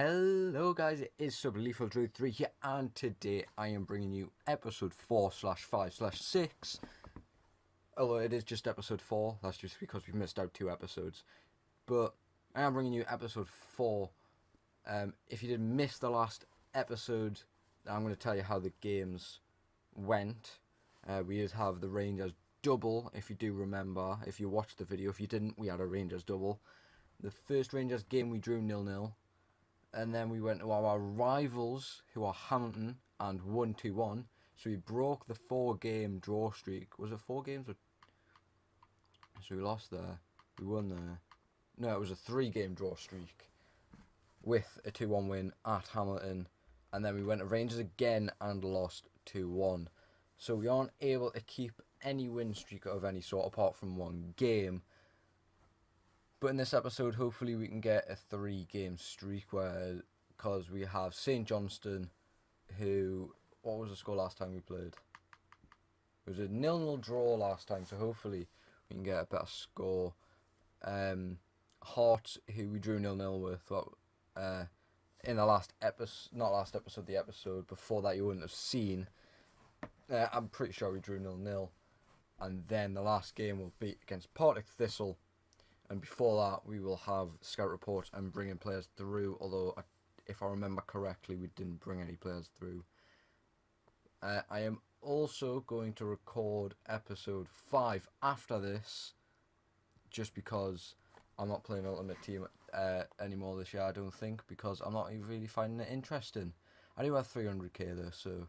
Hello guys, it is SubLethal3 here, and today I am bringing you episode 4/5/6. Although it is just episode 4, that's just because we missed out 2 episodes. But I am bringing you episode 4. If you did miss the last episode, I'm going to tell you how the games went. We did have the Rangers double, if you do remember, if you watched the video. If you didn't, we had a Rangers double. The first Rangers game we drew 0-0. And then we went to our rivals, who are Hamilton, and won 2-1. So we broke the 4-game draw streak. Was it 4 games? So we lost there. We won there. No, it was a 3-game draw streak with a 2-1 win at Hamilton. And then we went to Rangers again and lost 2-1. So we aren't able to keep any win streak of any sort apart from 1 game. But in this episode, hopefully we can get a 3-game streak, because we have St. Johnstone, who, what was the score last time we played? It was a 0-0 draw last time, so hopefully we can get a better score. Hearts, who we drew 0-0 with, in the last episode, not last episode, the episode before that you wouldn't have seen. I'm pretty sure we drew 0-0. And then the last game will be against Partick Thistle. And before that, we will have scout reports and bringing players through. Although, if I remember correctly, we didn't bring any players through. I am also going to record episode 5 after this, just because I'm not playing Ultimate Team anymore this year, I don't think, because I'm not really finding it interesting. I do have 300k though, so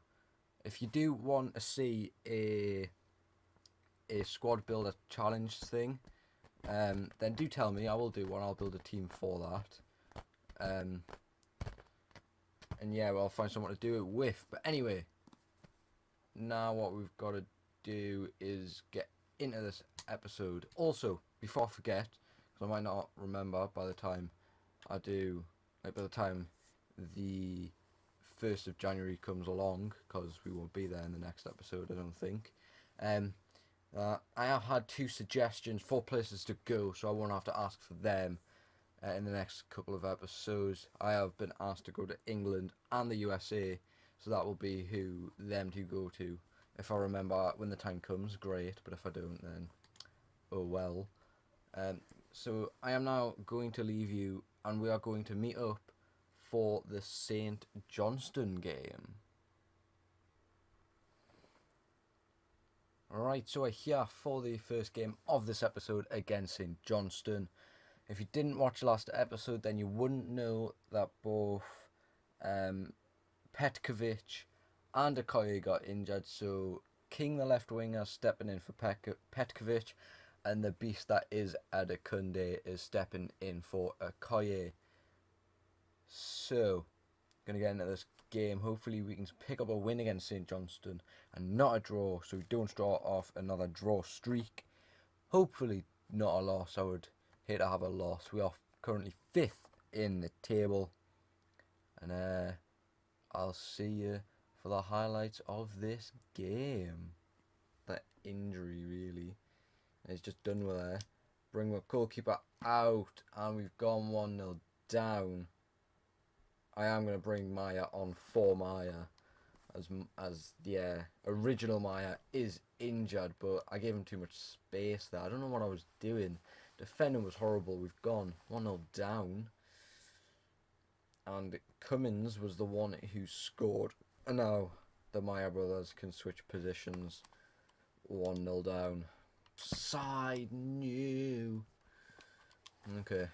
if you do want to see a squad builder challenge thing, then do tell me. I will do one. I'll build a team for that. And yeah, well, I'll find someone to do it with. But anyway, now what we've got to do is get into this episode. Also, before I forget, because I might not remember by the time I do, like by the time the 1st of January comes along, because we won't be there in the next episode, I don't think. I have had 2 suggestions for places to go, so I won't have to ask for them in the next couple of episodes. I have been asked to go to England and the USA, so that will be who them to go to. If I remember when the time comes, great, but if I don't, then oh well. So I am now going to leave you, and we are going to meet up for the St. Johnstone game. Alright, so we're here for the first game of this episode against St. Johnstone. If you didn't watch the last episode, then you wouldn't know that both Petkovic and Okoye got injured. So King, the left winger, stepping in for Petkovic, and the beast that is Adekunde is stepping in for Okoye. So, going to get into this game. Hopefully we can pick up a win against St. Johnstone and not a draw, so we don't start off another draw streak. Hopefully not a loss. I would hate to have a loss. We are currently 5th in the table, and I'll see you for the highlights of this game. That injury really is just done with there. Bring the goalkeeper out, and we've gone 1-0 down. I am going to bring Maya on for Maya, as the original Maya is injured, but I gave him too much space there. I don't know what I was doing. Defending was horrible. We've gone 1-0 down, and Cummins was the one who scored. And now the Maya brothers can switch positions. 1-0 down. Side new. Okay.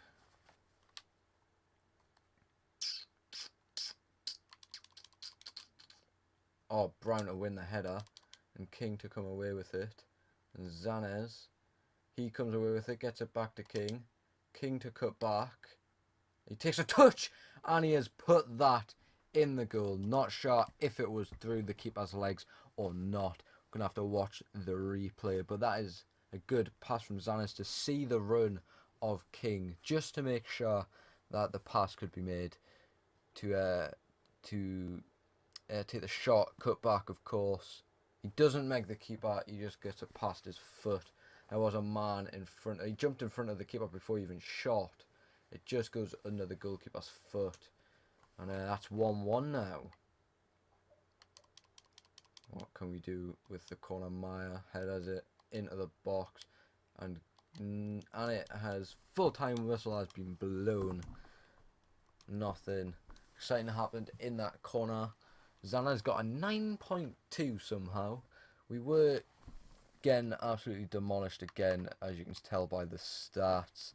Oh, Brown to win the header, and King to come away with it. And Zanez, he comes away with it, gets it back to King. King to cut back. He takes a touch, and he has put that in the goal. Not sure if it was through the keeper's legs or not. We're going to have to watch the replay, but that is a good pass from Zanez to see the run of King, just to make sure that the pass could be made to take the shot, cut back, of course. He doesn't make the keeper, he just gets it past his foot. There was a man in front, he jumped in front of the keeper before he even shot. It just goes under the goalkeeper's foot. And that's 1-1 now. What can we do with the corner? Maya headers it into the box, and it has full-time whistle has been blown. Nothing exciting happened in that corner. Zana's got a 9.2 somehow. We were getting absolutely demolished again, as you can tell by the stats.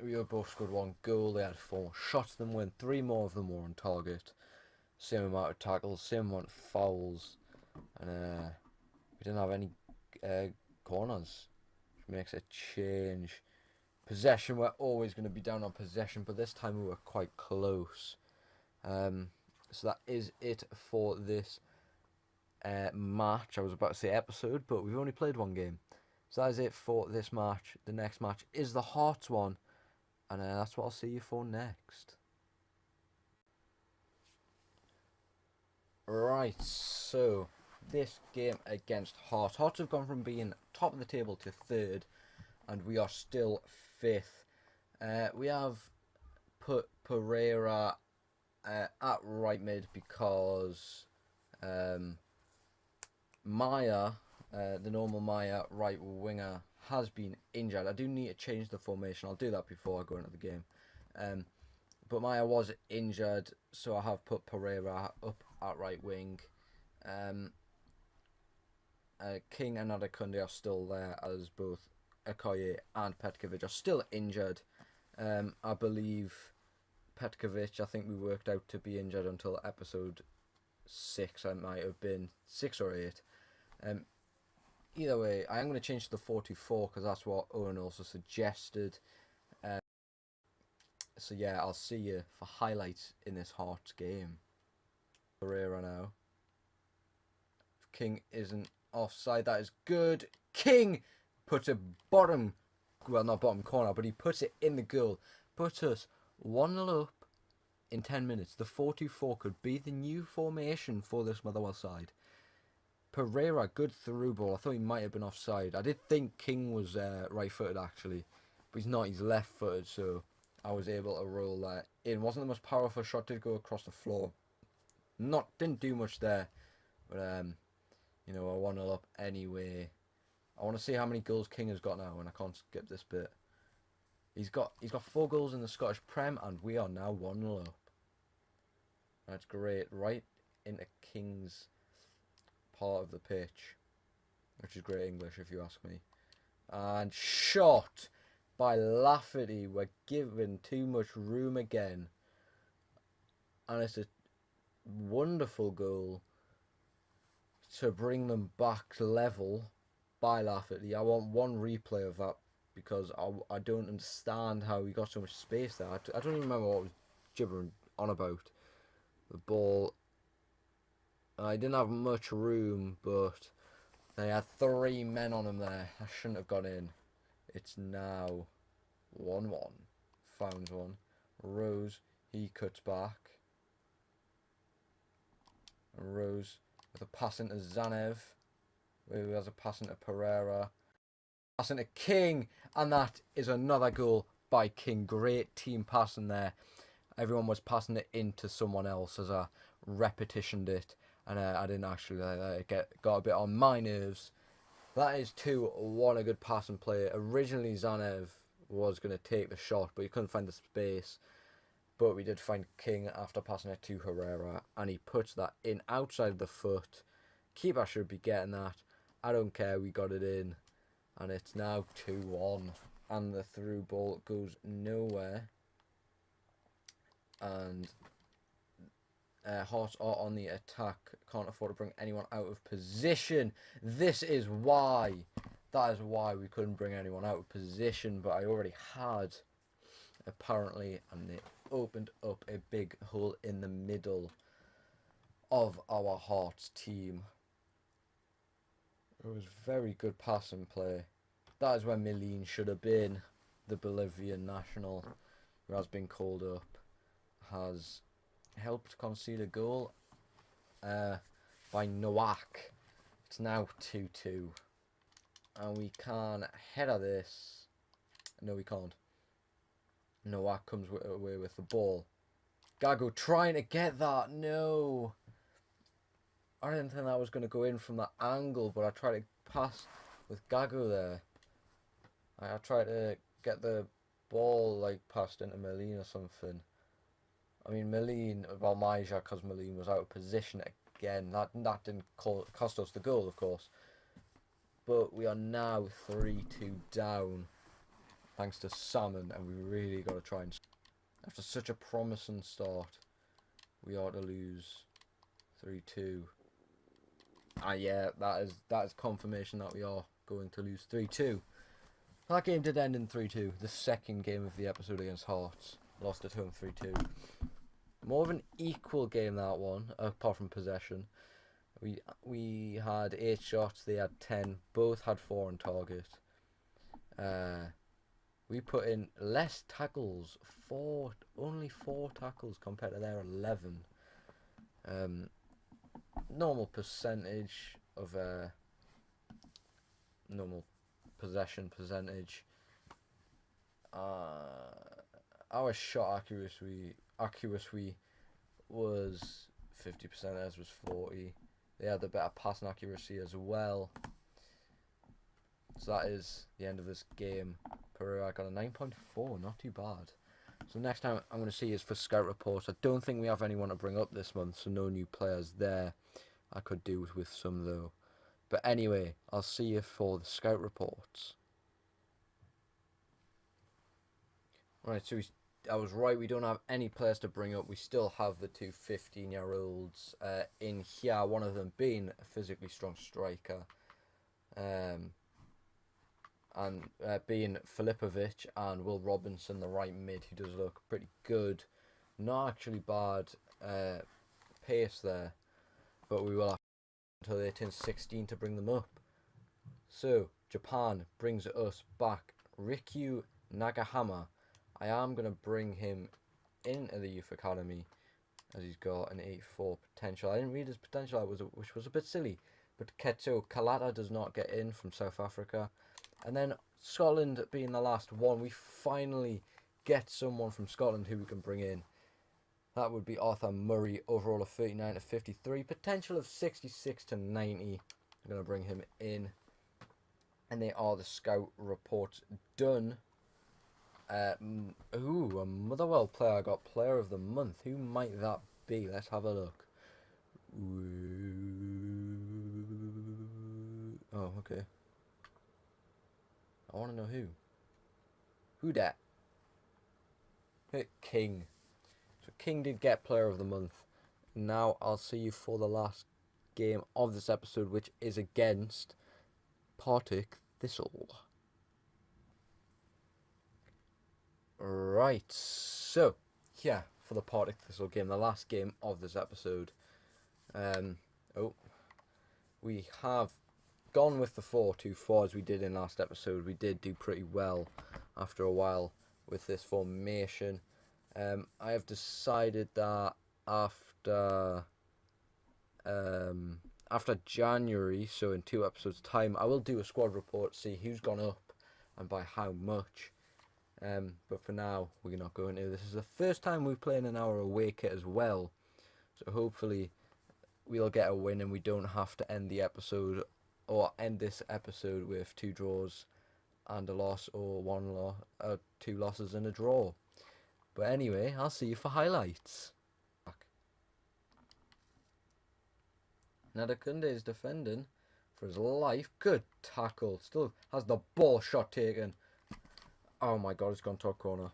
We were both scored 1 goal. They had 4 shots than win. 3 more of them were on target. Same amount of tackles, same amount of fouls, and we didn't have any corners, which makes a change. Possession, we're always going to be down on possession, but this time we were quite close. So that is it for this match. I was about to say episode, but we've only played 1 game. So that is it for this match. The next match is the Hearts one, and that's what I'll see you for next. Right, so this game against Hearts. Hearts have gone from being top of the table to 3rd, and we are still 5th. We have put Pereira at right mid because Maya, the normal Maya right winger, has been injured. I do need to change the formation. I'll do that before I go into the game. But Maya was injured, so I have put Pereira up at right wing. King and Adekunde are still there, as both Okoye and Petkovic are still injured. I believe Petkovic, I think we worked out to be injured until episode 6. I might have been 6 or 8. Either way, I am going to change to the 4-2-4 because that's what Owen also suggested. So yeah, I'll see you for highlights in this Hearts game. Pereira now. If King isn't offside, that is good. King puts a bottom, well, not bottom corner, but he puts it in the goal. Put us 1-0 up in 10 minutes. The 4-2-4 could be the new formation for this Motherwell side. Pereira, good through ball. I thought he might have been offside. I did think King was right-footed actually, but he's not. He's left-footed, so I was able to roll that in. Wasn't the most powerful shot. Did go across the floor. Didn't do much there, but you know, I 1-0 up anyway. I want to see how many goals King has got now, and I can't skip this bit. He's got 4 goals in the Scottish Prem, and we are now 1-0 up. That's great, right into King's part of the pitch, which is great English if you ask me. And shot by Lafferty. We're given too much room again, and it's a wonderful goal to bring them back level by Lafferty. I want 1 replay of that because I don't understand how he got so much space there. I don't even remember what I was gibbering on about. The ball, I didn't have much room, but they had 3 men on him there. I shouldn't have gone in. It's now 1-1. Found one. Rose, he cuts back. And Rose with a pass into Zanev, who has a pass into Pereira. Pass into King, and that is another goal by King. Great team passing there. Everyone was passing it into someone else as I repetitioned it, and I didn't actually got a bit on my nerves. That is 2-1, a good pass and play. Originally Zanev was going to take the shot, but he couldn't find the space. But we did find King after passing it to Herrera, and he puts that in outside the foot. Keeper should be getting that. I don't care, we got it in. And it's now 2-1. And the through ball goes nowhere. And Hearts are on the attack. Can't afford to bring anyone out of position. This is why. That is why we couldn't bring anyone out of position. But I already had, apparently. And they opened up a big hole in the middle of our Hearts team. It was very good pass and play. That is where Milene should have been. The Bolivian national, who has been called up, has helped concede a goal by Nowak. It's now 2-2. And we can header this. No, we can't. Nowak comes away with the ball. Gago trying to get that. No. I didn't think that was going to go in from that angle, but I tried to pass with Gago there. I tried to get the ball like passed into Meline or something. I mean, Meline, well, Maja, because Meline was out of position again. That didn't cost us the goal, of course. But we are now 3-2 down, thanks to Salmon, and we really got to try and... After such a promising start, we are to lose 3-2. Yeah, that is confirmation that we are going to lose 3-2. That game did end in 3-2. The second game of the episode against Hearts. Lost at home 3-2. More of an equal game, that one, apart from possession. We had 8 shots, they had 10. Both had 4 on target. We put in less tackles. Only 4 tackles compared to their 11. Normal percentage of normal possession percentage. Our shot accuracy was 50%, theirs was 40%. They had the better passing accuracy as well. So that is the end of this game. Pereira got a 9.4, not too bad. So next time I'm going to see is for scout reports. I don't think we have anyone to bring up this month, so no new players there. I could do with some though. But anyway, I'll see you for the scout reports. Right, so I was right, we don't have any players to bring up. We still have the 2 15-year-olds in here, one of them being a physically strong striker. And being Filipovic and Will Robinson, the right mid, who does look pretty good. Not actually bad pace there, but we will have until they turn 16 to bring them up. So, Japan brings us back Rikyu Nagahama. I am going to bring him into the youth academy as he's got an 84 potential. I didn't read his potential, which was a bit silly. But Ketso Kalata does not get in from South Africa. And then Scotland being the last one, we finally get someone from Scotland who we can bring in. That would be Arthur Murray, overall of 39 to 53, potential of 66 to 90. I'm going to bring him in. And they are the scout reports done. A Motherwell player got player of the month. Who might that be? Let's have a look. Oh, okay. I want to know who. Who dat? King. So King did get player of the month. Now I'll see you for the last game of this episode, which is against Partick Thistle. Right, so yeah, for the Partick Thistle game, the last game of this episode. We have gone with the 4-2-4 as we did in last episode. We did do pretty well after a while with this formation. I have decided that after January, so in 2 episodes time, I will do a squad report, see who's gone up and by how much. But for now, we're not going to. This is the first time we've played in our away kit as well, so hopefully we'll get a win and we don't have to end the episode or end this episode with 2 draws and a loss, or 2 losses and a draw. But anyway, I'll see you for highlights. Nadakunde is defending for his life. Good tackle. Still has the ball shot taken. Oh my god, it's gone top corner.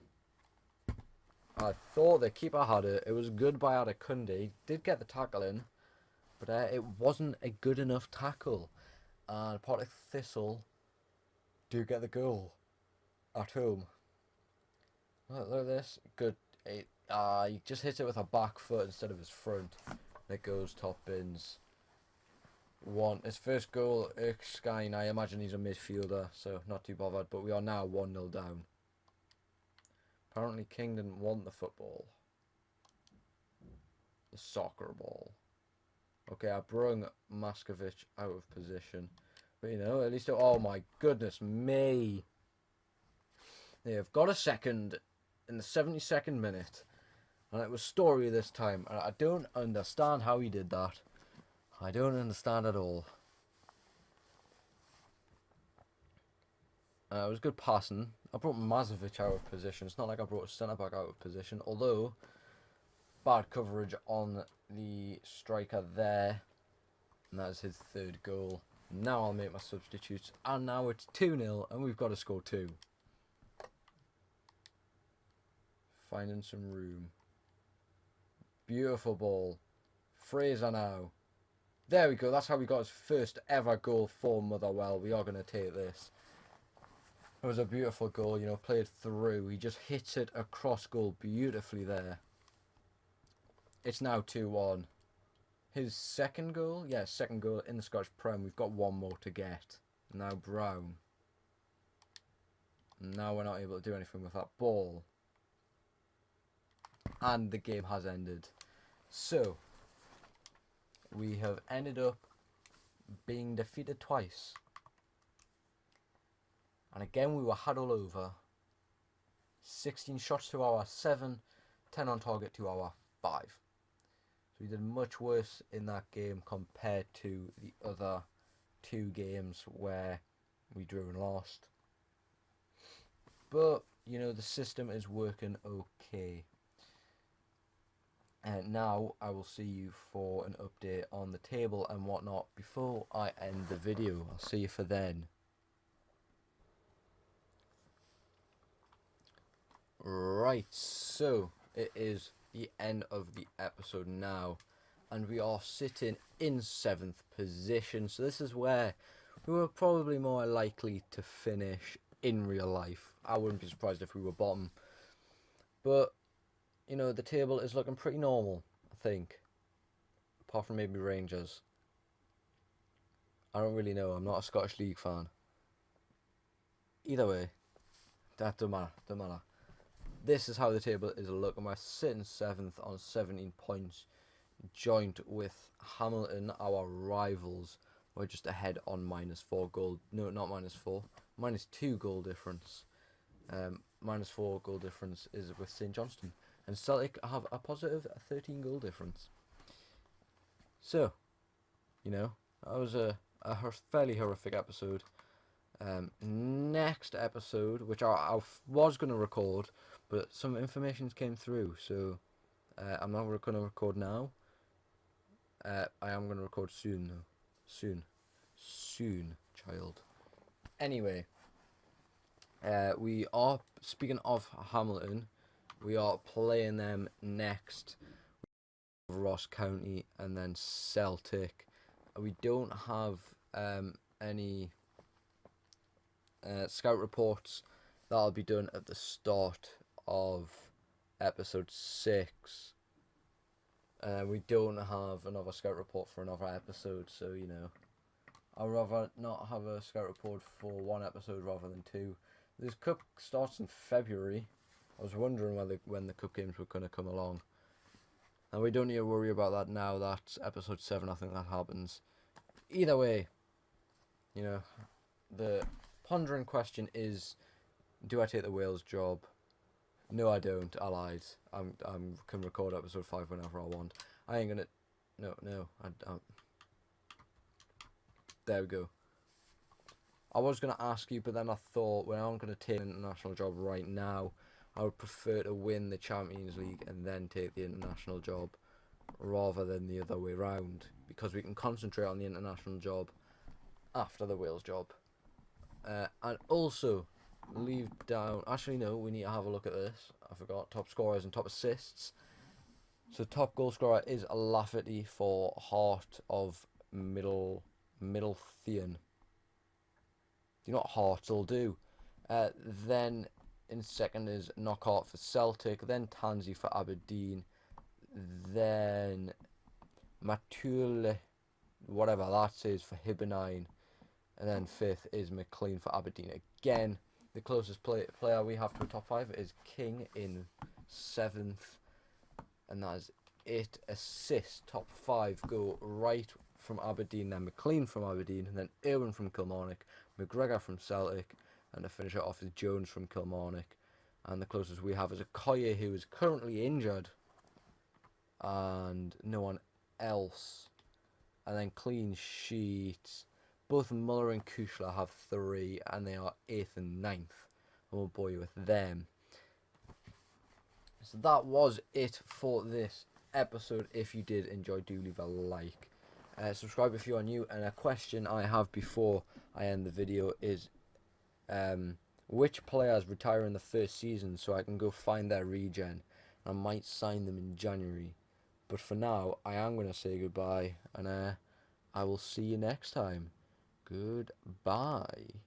I thought the keeper had it. It was good by Nadakunde. He did get the tackle in, but it wasn't a good enough tackle. And Partick Thistle do get the goal at home. Look at this. Good. He just hits it with a back foot instead of his front. It goes top bins. His first goal, Erskine. I imagine he's a midfielder, so not too bothered. But we are now 1-0 down. Apparently King didn't want the football. The soccer ball. Okay, I brung Maskovic out of position. But you know, at least... Oh my goodness me. They have got a second in the 72nd minute. And it was Story this time. And I don't understand how he did that. I don't understand at all. It was good passing. I brought Mazovic out of position. It's not like I brought a centre-back out of position. Although, bad coverage on the striker there. And that is his third goal. Now I'll make my substitutes. And now it's 2-0 and we've got to score 2. Finding some room. Beautiful ball. Fraser now. There we go. That's how we got his first ever goal for Motherwell. We are going to take this. It was a beautiful goal, you know, played through. He just hits it across goal beautifully there. It's now 2-1. His second goal? Yeah, second goal in the Scottish Prem. We've got one more to get. Now Brown. Now we're not able to do anything with that ball. And the game has ended. So, we have ended up being defeated twice. And again, we were had all over. 16 shots to our 7, 10 on target to our 5. So we did much worse in that game compared to the other 2 games where we drew and lost. But, you know, the system is working okay. And now I will see you for an update on the table and whatnot before I end the video. I'll see you for then. Right, so it is the end of the episode now, and we are sitting in 7th position. So this is where we were probably more likely to finish in real life. I wouldn't be surprised if we were bottom, but you know, the table is looking pretty normal, I think, apart from maybe Rangers. I don't really know. I'm not a Scottish League fan. Either way, that don't matter. This is how the table is looking. We're sitting 7th on 17 points, joint with Hamilton, our rivals. We're just ahead on -4 goal. No, not -4. -2 goal difference. -4 goal difference is with St Johnstone. And Celtic have a positive 13 goal difference. So, you know, that was a fairly horrific episode. Next episode, which I was going to record, but some information came through, so I'm not going to record now. I am going to record soon, though. Soon, child. Anyway, we are, speaking of Hamilton, we are playing them next. Ross County and then Celtic. We don't have any scout reports. That'll be done at the start of episode 6. We don't have another scout report for another episode, so you know, I'd rather not have a scout report for 1 episode rather than 2. This cup starts in February. I was wondering when the cup games were going to come along. And we don't need to worry about that now. That's episode 7, I think that happens. Either way, you know, the pondering question is, do I take the Wales job? No, I don't. I lied. I can record episode 5 whenever I want. I ain't gonna... No. There we go. I was going to ask you, but then I thought, well, I'm going to take an international job right now. I would prefer to win the Champions League and then take the international job rather than the other way round, because we can concentrate on the international job after the Wales job. And also leave down, actually no, we need to have a look at this. I forgot, top scorers and top assists. So top goal scorer is Lafferty for Heart of Midlothian. You know what Hearts will do. Then in second is Knockhart for Celtic, then Tansey for Aberdeen, then Matul, whatever that says, for Hibernian, and then 5th is McLean for Aberdeen again. The closest player we have to a top 5 is King in 7th, and that is it. Assists, top 5 go right from Aberdeen, then McLean from Aberdeen, and then Irwin from Kilmarnock, McGregor from Celtic, and to finish it off is Jones from Kilmarnock. And the closest we have is Okoye, who is currently injured and no one else. And then clean sheets. Both Muller and Kushla have 3, and they are 8th and 9th. I won't bore you with them. So that was it for this episode. If you did enjoy, do leave a like. Subscribe if you are new. And a question I have before I end the video is, which players retire in the first season so I can go find their regen. I might sign them in January. But for now, I am going to say goodbye, and I will see you next time. Goodbye.